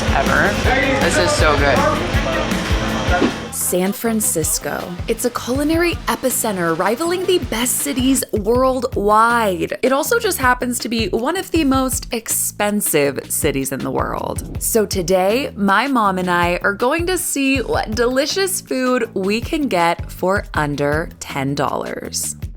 tacos ever. This is so good. San Francisco. It's a culinary epicenter rivaling the best cities worldwide. It also just happens to be one of the most expensive cities in the world. So today, my mom and I are going to see what delicious food we can get for under $10.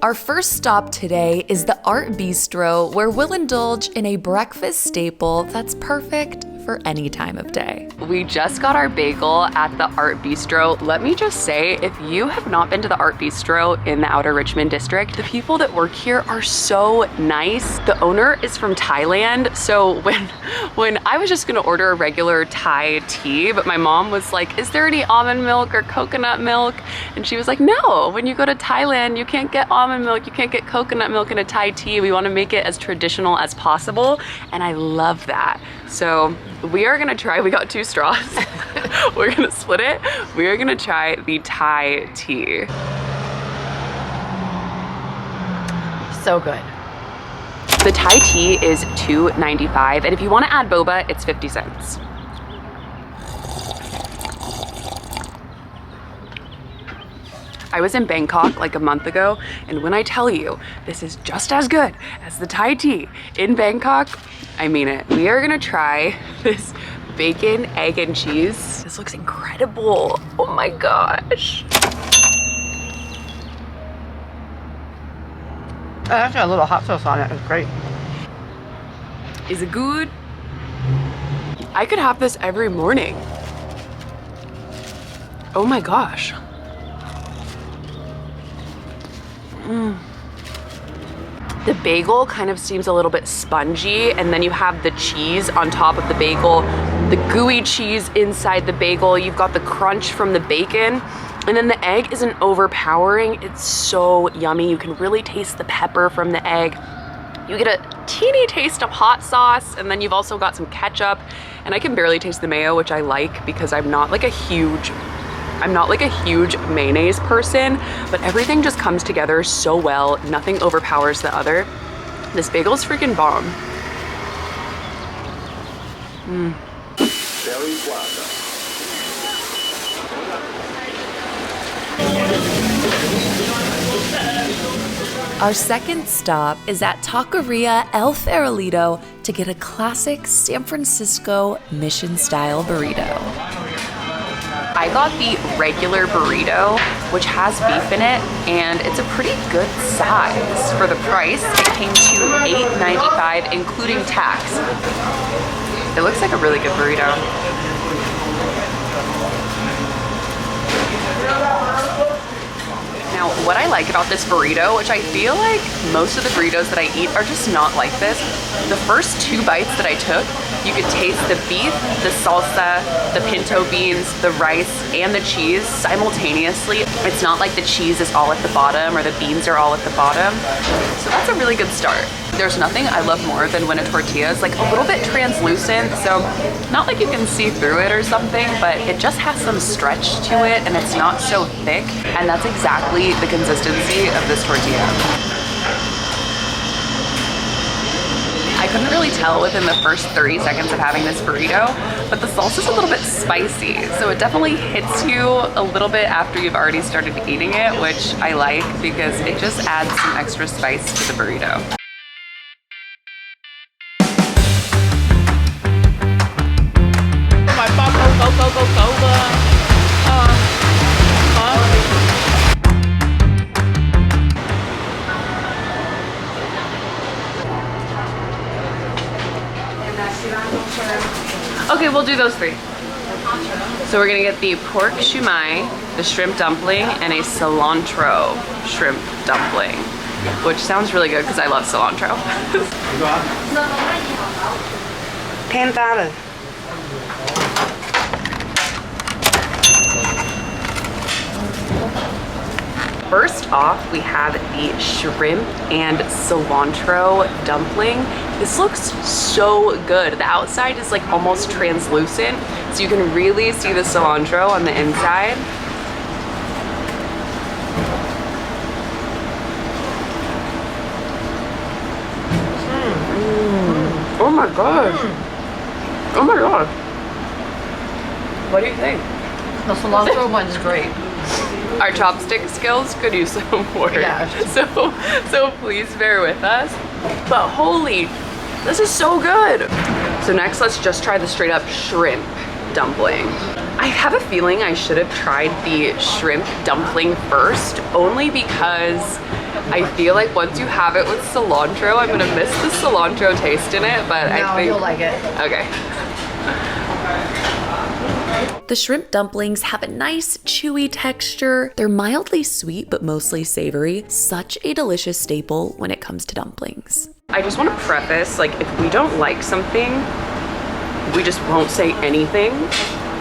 Our first stop today is the Art Bistro, where we'll indulge in a breakfast staple that's perfect for any time of day. We just got our bagel at the Art Bistro. Let me just say, if you have not been to the Art Bistro in the Outer Richmond district, the people that work here are so nice. The owner is from Thailand, so when I was just gonna order a regular Thai tea, but my mom was like, is there any almond milk or coconut milk? And she was like, no, when you go to Thailand, you can't get almond milk, you can't get coconut milk in a Thai tea. We wanna make it as traditional as possible, and I love that. So we are gonna try, we got 2 straws. We're gonna split it. We are gonna try the Thai tea. So good. The Thai tea is $2.95, and if you wanna add boba, it's 50 cents. I was in Bangkok like a month ago, and when I tell you this is just as good as the Thai tea in Bangkok, I mean it. We are gonna try this bacon, egg, and cheese. This looks incredible. Oh my gosh. That's got a little hot sauce on it. It's great. Is it good? I could have this every morning. Oh my gosh. The bagel kind of seems a little bit spongy, and then you have the cheese on top of the bagel, the gooey cheese inside the bagel, you've got the crunch from the bacon, and then the egg isn't overpowering. It's so yummy. You can really taste the pepper from the egg. You get a teeny taste of hot sauce, and then you've also got some ketchup, and I can barely taste the mayo, which I like because I'm not like a huge mayonnaise person, but everything just comes together so well. Nothing overpowers the other. This bagel's freaking bomb. Our second stop is at Taqueria El Farolito to get a classic San Francisco mission-style burrito. I got the regular burrito, which has beef in it, and it's a pretty good size. For the price, it came to $8.95, including tax. It looks like a really good burrito. Now, what I like about this burrito, which I feel like most of the burritos that I eat are just not like this, the first 2 bites that I took, you could taste the beef, the salsa, the pinto beans, the rice, and the cheese simultaneously. It's not like the cheese is all at the bottom or the beans are all at the bottom. So that's a really good start. There's nothing I love more than when a tortilla is like a little bit translucent, so not like you can see through it or something, but it just has some stretch to it and it's not so thick, and that's exactly the consistency of this tortilla. I couldn't really tell within the first 30 seconds of having this burrito, but the salsa's a little bit spicy, so it definitely hits you a little bit after you've already started eating it, which I like because it just adds some extra spice to the burrito. Okay, we'll do those 3. So we're gonna get the pork shumai, the shrimp dumpling, and a cilantro shrimp dumpling, which sounds really good because I love cilantro. $10. First off, we have the shrimp and cilantro dumpling. This looks so good. The outside is like almost translucent, so you can really see the cilantro on the inside. my god. Oh my god. What do you think? The cilantro one is great. Our chopstick skills could use some more. Yeah. So please bear with us. But holy, this is so good. So next, let's just try the straight up shrimp dumpling. I have a feeling I should have tried the shrimp dumpling first, only because I feel like once you have it with cilantro, I'm gonna miss the cilantro taste in it, but I think you'll like it. Okay. The shrimp dumplings have a nice chewy texture. They're mildly sweet but mostly savory. Such a delicious staple when it comes to dumplings. I just want to preface, like, if we don't like something, we just won't say anything,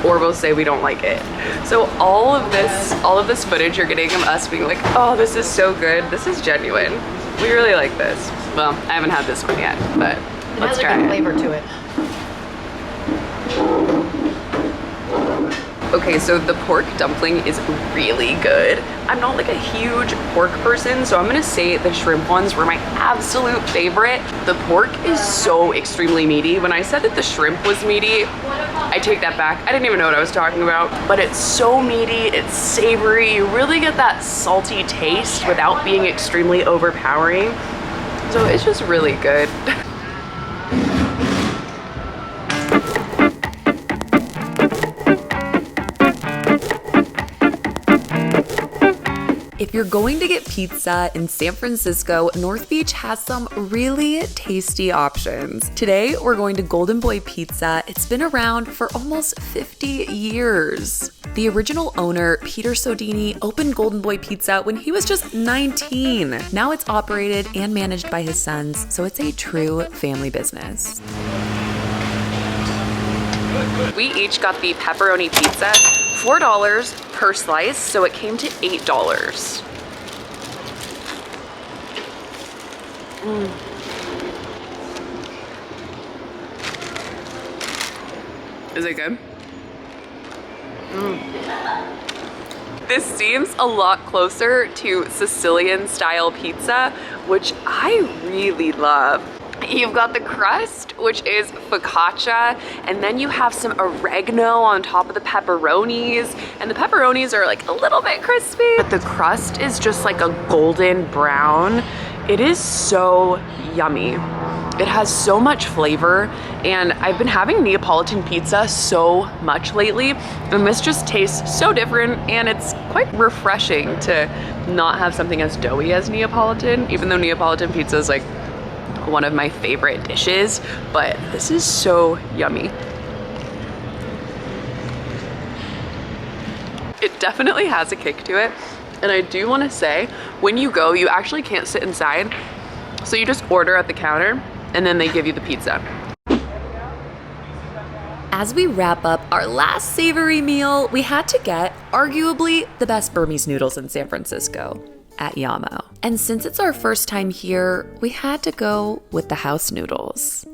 or we'll say we don't like it. So all of this footage you're getting of us being like, oh, this is so good, this is genuine. We really like this. Well, I haven't had this one yet, but let's try it. It has like a flavor to it. Okay, so the pork dumpling is really good. I'm not like a huge pork person, so I'm gonna say the shrimp ones were my absolute favorite. The pork is so extremely meaty. When I said that the shrimp was meaty, I take that back. I didn't even know what I was talking about, but it's so meaty, it's savory. You really get that salty taste without being extremely overpowering. So it's just really good. If you're going to get pizza in San Francisco, North Beach has some really tasty options. Today, we're going to Golden Boy Pizza. It's been around for almost 50 years. The original owner, Peter Sodini, opened Golden Boy Pizza when he was just 19. Now it's operated and managed by his sons, so it's a true family business. We each got the pepperoni pizza, $4 per slice, so it came to $8. Is it good? This seems a lot closer to Sicilian style pizza, which I really love. You've got the crust, which is focaccia, and then you have some oregano on top of the pepperonis, and the pepperonis are like a little bit crispy, but the crust is just like a golden brown. It is so yummy. It has so much flavor, and I've been having Neapolitan pizza so much lately, and this just tastes so different, and it's quite refreshing to not have something as doughy as Neapolitan, even though Neapolitan pizza is like one of my favorite dishes, but this is so yummy. It definitely has a kick to it, and I do want to say, when you go, you actually can't sit inside, so you just order at the counter, and then they give you the pizza. As we wrap up our last savory meal, we had to get arguably the best Burmese noodles in San Francisco at Yamo. And since it's our first time here, we had to go with the house noodles.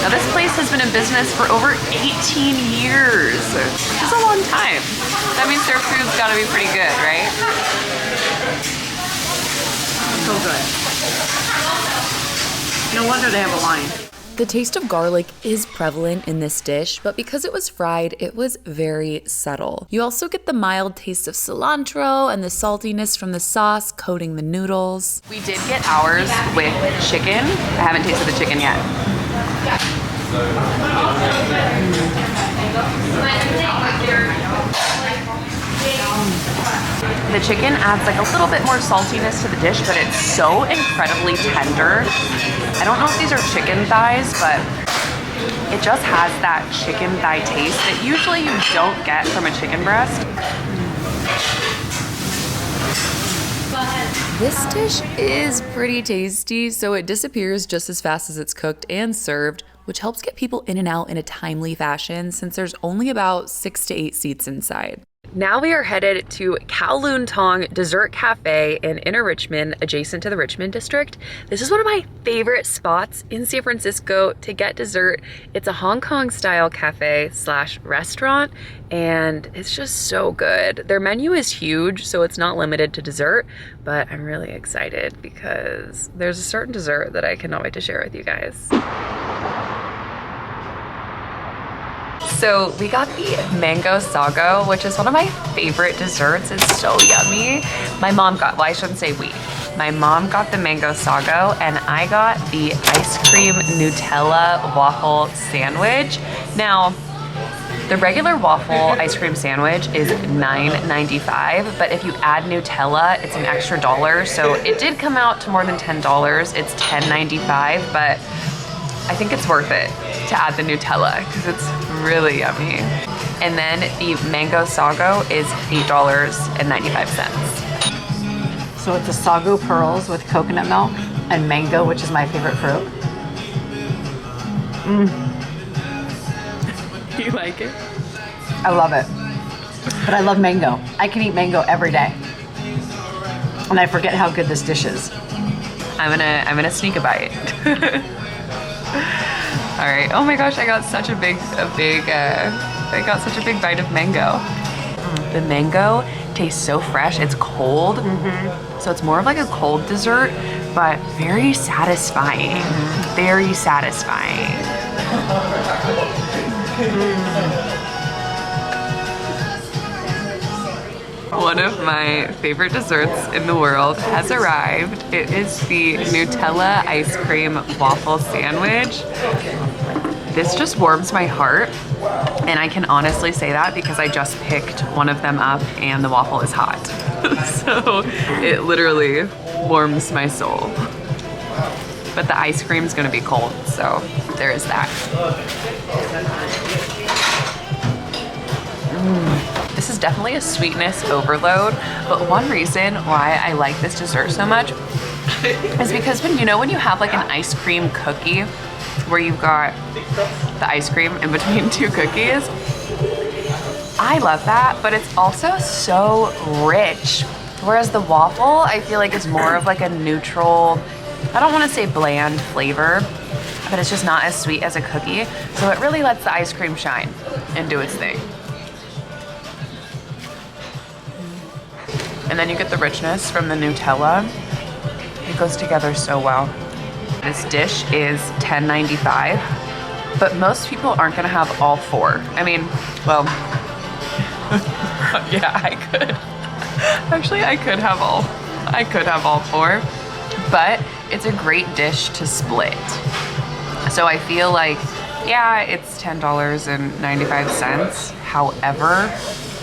Now this place has been in business for over 18 years. It's a long time. That means their food's gotta be pretty good, right? So good. No wonder they have a line. The taste of garlic is prevalent in this dish, but because it was fried, it was very subtle. You also get the mild taste of cilantro and the saltiness from the sauce coating the noodles. We did get ours with chicken. I haven't tasted the chicken yet. The chicken adds like a little bit more saltiness to the dish, but it's so incredibly tender. I don't know if these are chicken thighs, but it just has that chicken thigh taste that usually you don't get from a chicken breast. This dish is pretty tasty, so it disappears just as fast as it's cooked and served, which helps get people in and out in a timely fashion since there's only about 6 to 8 seats inside. Now we are headed to Kowloon Tong Dessert Cafe in Inner Richmond, adjacent to the Richmond District. This is one of my favorite spots in San Francisco to get dessert. It's a Hong Kong style cafe slash restaurant, and it's just so good. Their menu is huge, so it's not limited to dessert, but I'm really excited because there's a certain dessert that I cannot wait to share with you guys. So we got the mango sago, which is one of my favorite desserts. It's so yummy. My mom got, well, I shouldn't say we. My mom got the mango sago and I got the ice cream Nutella waffle sandwich. Now, the regular waffle ice cream sandwich is $9.95, but if you add Nutella, it's an extra $1. So it did come out to more than $10. It's $10.95, but I think it's worth it to add the Nutella because it's really yummy. And then the mango sago is $8.95. So it's a sago pearls with coconut milk and mango, which is my favorite fruit. You like it? I love it. But I love mango. I can eat mango every day. And I forget how good this dish is. I'm gonna sneak a bite. All right. Oh my gosh, I got such a big bite of mango. The mango tastes so fresh. It's cold, so it's more of like a cold dessert, but very satisfying. Very satisfying. One of my favorite desserts in the world has arrived. It is the Nutella ice cream waffle sandwich. This just warms my heart, and I can honestly say that because I just picked one of them up and the waffle is hot. So it literally warms my soul. But the ice cream is gonna be cold, so there is that. This is definitely a sweetness overload, but one reason why I like this dessert so much is because when you have like an ice cream cookie where you've got the ice cream in between two cookies, I love that, but it's also so rich. Whereas the waffle, I feel like is more of like a neutral, I don't want to say bland flavor, but it's just not as sweet as a cookie. So it really lets the ice cream shine and do its thing. And then you get the richness from the Nutella. It goes together so well. This dish is $10.95, but most people aren't gonna have all four. I mean, well, yeah, I could. Actually, I could have all four, but it's a great dish to split. So I feel like, yeah, it's $10.95. However,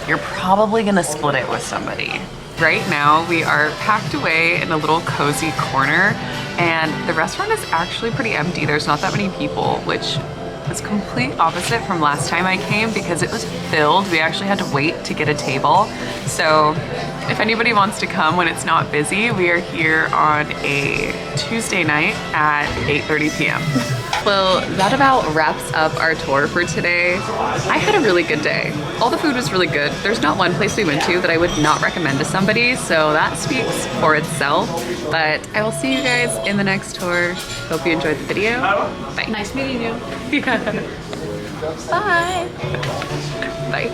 you're probably gonna split it with somebody. Right now, we are packed away in a little cozy corner, and the restaurant is actually pretty empty. There's not that many people, which is complete opposite from last time I came because it was filled. We actually had to wait to get a table. So if anybody wants to come when it's not busy, we are here on a Tuesday night at 8:30 p.m. Well, that about wraps up our tour for today. I had a really good day. All the food was really good. There's not one place we went to that I would not recommend to somebody, so that speaks for itself. But I will see you guys in the next tour. Hope you enjoyed the video. Bye. Nice meeting you. Yeah. Bye. Bye.